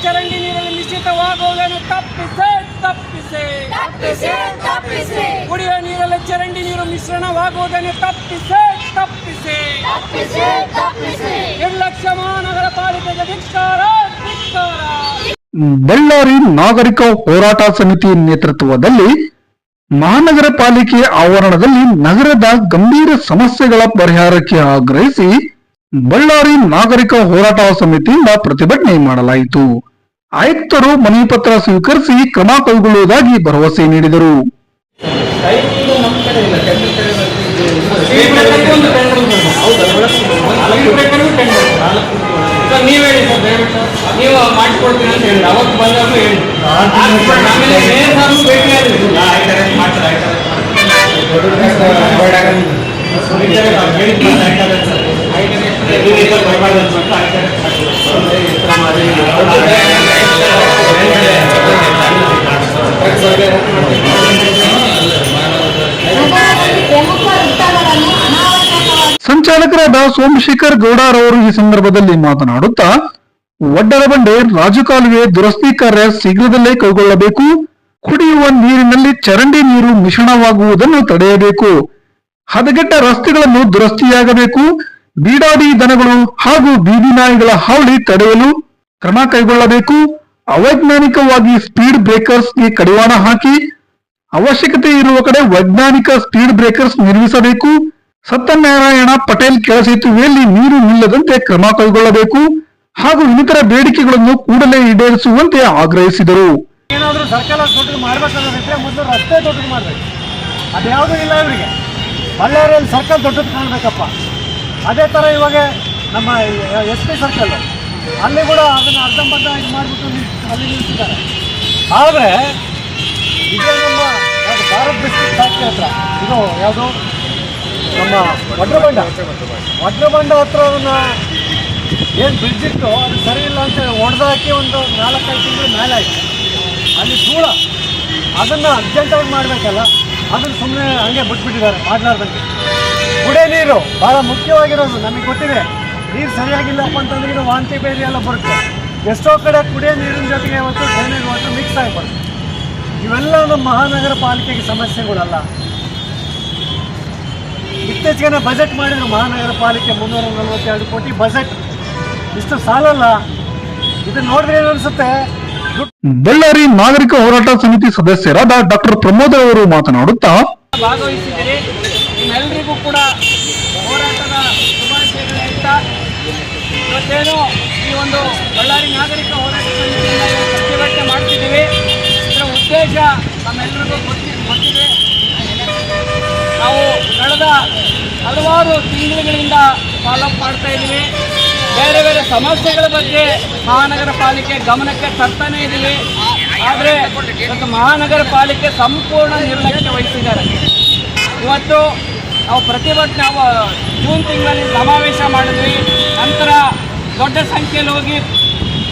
ಚರಂಡಿ ನೀರಲ್ಲಿ ಮಿಶ್ರಿತವಾಗುವುದನ್ನು ತಪ್ಪಿಸಿ ಕುಡಿಯುವ ನೀರಲ್ಲಿ ಚರಂಡಿ ನೀರು ಮಿಶ್ರಣವಾಗುವುದನ್ನು ತಪ್ಪಿಸಿ ನಿರ್ಲಕ್ಷ್ಯ ಮಹಾನಗರ ಪಾಲಿಕೆಗೆ ಧಿಕ್ಕಾರ. ಬಳ್ಳಾರಿ ನಾಗರಿಕ ಹೋರಾಟ ಸಮಿತಿ ನೇತೃತ್ವದಲ್ಲಿ ಮಹಾನಗರ ಪಾಲಿಕೆ ಆವರಣದಲ್ಲಿ ನಗರದ ಗಂಭೀರ ಸಮಸ್ಯೆಗಳ ಪರಿಹಾರಕ್ಕೆ ಆಗ್ರಹಿಸಿ ಬಳ್ಳಾರಿ ನಾಗರಿಕ ಹೋರಾಟ ಸಮಿತಿಯಿಂದ ಪ್ರತಿಭಟನೆ ಮಾಡಲಾಯಿತು. ಆಯುಕ್ತರು ಮನವಿ ಪತ್ರ ಸ್ವೀಕರಿಸಿ ಕ್ರಮ ಕೈಗೊಳ್ಳುವುದಾಗಿ ಭರವಸೆ ನೀಡಿದರು. ನೀವು ಹೇಳಿ ಸರ್, ದಯವಿಟ್ಟು ನೀವು ಮಾಡಿಕೊಡ್ತೀನಿ ಅಂತ ಹೇಳಿ ಅವತ್ತು ಬಂದಾಗ ಹೇಳಿ. ಆಮೇಲೆ ಭೇಟಿ ಸಂಚಾಲಕರಾದ ಸೋಮಶೇಖರ್ ಗೌಡರವರು ಈ ಸಂದರ್ಭದಲ್ಲಿ ಮಾತನಾಡುತ್ತಾ, ವಡ್ಡರಬಂಡೆ ರಾಜಕಾಲುವೆ ದುರಸ್ತಿ ಕಾರ್ಯ ಶೀಘ್ರದಲ್ಲೇ ಕೈಗೊಳ್ಳಬೇಕು, ಕುಡಿಯುವ ನೀರಿನಲ್ಲಿ ಚರಂಡಿ ನೀರು ಮಿಶ್ರಣವಾಗುವುದನ್ನು ತಡೆಯಬೇಕು, ಹದಗೆಟ್ಟ ರಸ್ತೆಗಳನ್ನು ದುರಸ್ತಿಯಾಗಬೇಕು, ಬೀಡಾಡಿ ದನಗಳು ಹಾಗೂ ಬೀದಿ ನಾಯಿಗಳ ಹಾವಳಿ ತಡೆಯಲು ಕ್ರಮ ಕೈಗೊಳ್ಳಬೇಕು, ಅವೈಜ್ಞಾನಿಕವಾಗಿ ಸ್ಪೀಡ್ ಬ್ರೇಕರ್ಸ್ಗೆ ಕಡಿವಾಣ ಹಾಕಿ ಅವಶ್ಯಕತೆ ಇರುವ ಕಡೆ ವೈಜ್ಞಾನಿಕ ಸ್ಪೀಡ್ ಬ್ರೇಕರ್ಸ್ ನಿರ್ಮಿಸಬೇಕು, ಸತ್ಯನಾರಾಯಣ ಪಟೇಲ್ ಕೆಳಸೇತುವೆಯಲ್ಲಿ ನೀರು ನಿಲ್ಲದಂತೆ ಕ್ರಮ ಕೈಗೊಳ್ಳಬೇಕು ಹಾಗೂ ಇನ್ನಿತರ ಬೇಡಿಕೆಗಳನ್ನು ಕೂಡಲೇ ಈಡೇರಿಸುವಂತೆ ಆಗ್ರಹಿಸಿದರು. ಏನಾದರೂ ಸರ್ಕಾರ ದೊಡ್ಡದು ಮಾಡ್ಬೇಕಂದ್ರೆ ಮೊದಲು ರಸ್ತೆ ದೊಡ್ಡದು ಮಾಡಬೇಕು. ಅದ್ಯಾವುದೂ ಇಲ್ಲ ಇವರಿಗೆ. ಬಳ್ಳಾರಿಯಲ್ಲಿ ಸರ್ಕಲ್ ದೊಡ್ಡದು ಕಾಣಬೇಕಪ್ಪ. ಅದೇ ಥರ ಇವಾಗ ನಮ್ಮ SP ಸರ್ಕಲ್ ಅಲ್ಲಿ ಕೂಡ ಅದನ್ನು ಅರ್ಧಂಬರ್ಧ ಇದು ಮಾಡಿಬಿಟ್ಟು ಅಲ್ಲಿ ನಿಲ್ಲಿಸಿದ್ದಾರೆ. ಆದರೆ ಇದೇ ನಮ್ಮ ಭಾರತ್ ಡಿಸ್ಟ್ರಿಕ್ಟ್ ಫ್ಯಾಕ್ಟ್ರಿ ಹತ್ರ ಇದು ಯಾವುದು ನಮ್ಮ ವಡ್ರಬಂಡ ಹತ್ರ ಏನು ಬ್ರಿಡ್ಜ್ ಇತ್ತು ಅದು ಸರಿ ಇಲ್ಲ ಅಂತ ಹೊಡೆದಾಕಿ ಒಂದು 4-5 ತಿಂಗಳು ಮೇಲೆ ಆಯಿತು. ಅಲ್ಲಿ ಧೂಳ ಅದನ್ನು ಅರ್ಜೆಂಟಾಗಿ ಮಾಡಬೇಕಲ್ಲ, ಅದನ್ನು ಸುಮ್ಮನೆ ಹಂಗೆ ಬಿಟ್ಬಿಟ್ಟಿದ್ದಾರೆ ಮಾಡಲಾರ್ದಂಗೆ. ಕುಡಿಯೋ ನೀರು ಭಾಳ ಮುಖ್ಯವಾಗಿರೋದು. ನಮಗೆ ಗೊತ್ತಿದೆ, ನೀರು ಸರಿಯಾಗಿಲ್ಲಪ್ಪ ಅಂತಂದ್ರೆ ವಾಂತಿ ಬೇರೆ ಎಲ್ಲ ಬರುತ್ತೆ. ಎಷ್ಟೋ ಕಡೆ ಕುಡಿಯೋ ನೀರಿನ ಜೊತೆಗೆ ಇವತ್ತು ಡ್ರೈನೇಜ್ ವಾಟರ್ ಮಿಕ್ಸ್ ಆಗಿಬಾರ್ದು. ಇವೆಲ್ಲ ನಮ್ಮ ಮಹಾನಗರ ಪಾಲಿಕೆಗೆ ಸಮಸ್ಯೆಗಳಲ್ಲ. ಇತ್ತೀಚೆಗೆ ಬಜೆಟ್ ಮಾಡಿದ್ರು ಮಹಾನಗರ ಪಾಲಿಕೆ 342 ಕೋಟಿ ಬಜೆಟ್. ಇಷ್ಟು ಸಾಲಲ್ಲ. ಇದನ್ನ ನೋಡಿದ್ರೆ ಏನು ಅನ್ಸುತ್ತೆ. ಬಳ್ಳಾರಿ ನಾಗರಿಕ ಹೋರಾಟ ಸಮಿತಿ ಸದಸ್ಯರಾದ ಡಾಕ್ಟರ್ ಪ್ರಮೋದ್ ಅವರು ಮಾತನಾಡುತ್ತಾ, ಭಾಗವಹಿಸಿದ್ದೀರಿ. ನಿಮ್ಮೆಲ್ಲರಿಗೂ ಕೂಡ ಹೋರಾಟದ ಶುಭಾಶಯಗಳು ಹೇಳ್ತಾ, ಇವತ್ತೇನು ಈ ಒಂದು ಬಳ್ಳಾರಿ ನಾಗರಿಕ ಹೋರಾಟ ಸಮಿತಿಯಿಂದ ಪ್ರತಿಭಟನೆ ಮಾಡ್ತಿದ್ದೀವಿ. ಇದರ ಉದ್ದೇಶ ನಮ್ಮೆಲ್ಲರಿಗೂ ಗೊತ್ತಿದೆ. ನಾವು ಕಳೆದ ಹಲವಾರು ತಿಂಗಳುಗಳಿಂದ ಫಾಲೋಅಪ್ ಮಾಡ್ತಾ ಇದ್ದೀವಿ. ಬೇರೆ ಬೇರೆ ಸಮಸ್ಯೆಗಳ ಬಗ್ಗೆ ಮಹಾನಗರ ಪಾಲಿಕೆ ಗಮನಕ್ಕೆ ತರ್ತಾನೆ ಇದ್ದೀವಿ. ಆದರೆ ಇವತ್ತು ಮಹಾನಗರ ಪಾಲಿಕೆ ಸಂಪೂರ್ಣ ನಿರ್ಲಕ್ಷ್ಯ ವಹಿಸಿದ್ದಾರೆ. ಇವತ್ತು ನಾವು ಪ್ರತಿಭಟನೆ ನಾವು ಜೂನ್ ತಿಂಗಳಲ್ಲಿ ಸಮಾವೇಶ ಮಾಡಿದ್ವಿ. ನಂತರ ದೊಡ್ಡ ಸಂಖ್ಯೆಯಲ್ಲಿ ಹೋಗಿ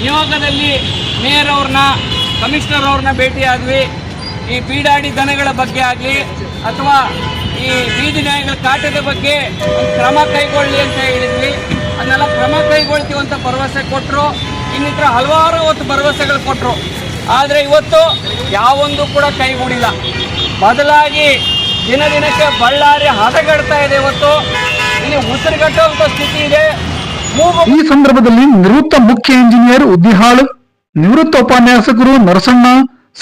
ನಿಯೋಗದಲ್ಲಿ ಮೇಯರ್ ಅವ್ರನ್ನ, ಕಮಿಷನರ್ ಅವ್ರನ್ನ ಭೇಟಿಯಾದ್ವಿ. ಈ ಬೀಡಾಡಿ ದನಗಳ ಬಗ್ಗೆ ಆಗಲಿ ಅಥವಾ ಈ ಬೀದಿ ನಾಯಿಗಳ ಕಾಟದ ಬಗ್ಗೆ ಒಂದು ಕ್ರಮ ಕೈಗೊಳ್ಳಿ ಅಂತ ಹೇಳಿದ್ವಿ. ಅದನ್ನೆಲ್ಲ ಕ್ರಮ ಕೈಗೊಳ್ತೀವಿ ಅಂತ ಭರವಸೆ ಕೊಟ್ಟರು. ಇನ್ನಿತರ ಹಲವಾರು ಹೊತ್ತು ಭರವಸೆಗಳು ಕೊಟ್ಟರು. ಆದರೆ ಇವತ್ತು ಯಾವೊಂದು ಕೂಡ ಕೈಗೂಡಿಲ್ಲ. ಬದಲಾಗಿ ದಿನ ದಿನಕ್ಕೆ ಬಳ್ಳಾರಿ ಹದಗೆಡ್ತಾ ಇದೆ. ಇವತ್ತು ಇಲ್ಲಿ ಉಸಿರುಗಟ್ಟುವಂಥ ಸ್ಥಿತಿ ಇದೆ. ಈ ಸಂದರ್ಭದಲ್ಲಿ ನಿವೃತ್ತ ಮುಖ್ಯ ಇಂಜಿನಿಯರ್ ಉದ್ದಿಹಾಳ್, ನಿವೃತ್ತ ಉಪನ್ಯಾಸಕರು ನರಸಣ್ಣ,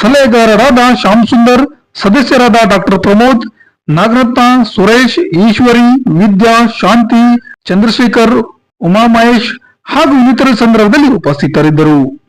ಸಲಹೆಗಾರರಾದ ಶ್ಯಾಮ್ ಸುಂದರ್, ಸದಸ್ಯರಾದ ಡಾಕ್ಟರ್ ಪ್ರಮೋದ್, ನಾಗರತ್ನ, ಸುರೇಶ್, ಈಶ್ವರಿ, ವಿದ್ಯಾ, ಶಾಂತಿ, ಚಂದ್ರಶೇಖರ್, ಉಮಾ ಮಹೇಶ್ ಹಾಗೂ ಇನ್ನಿತರ ಸಂದರ್ಭದಲ್ಲಿ ಉಪಸ್ಥಿತರಿದ್ದರು.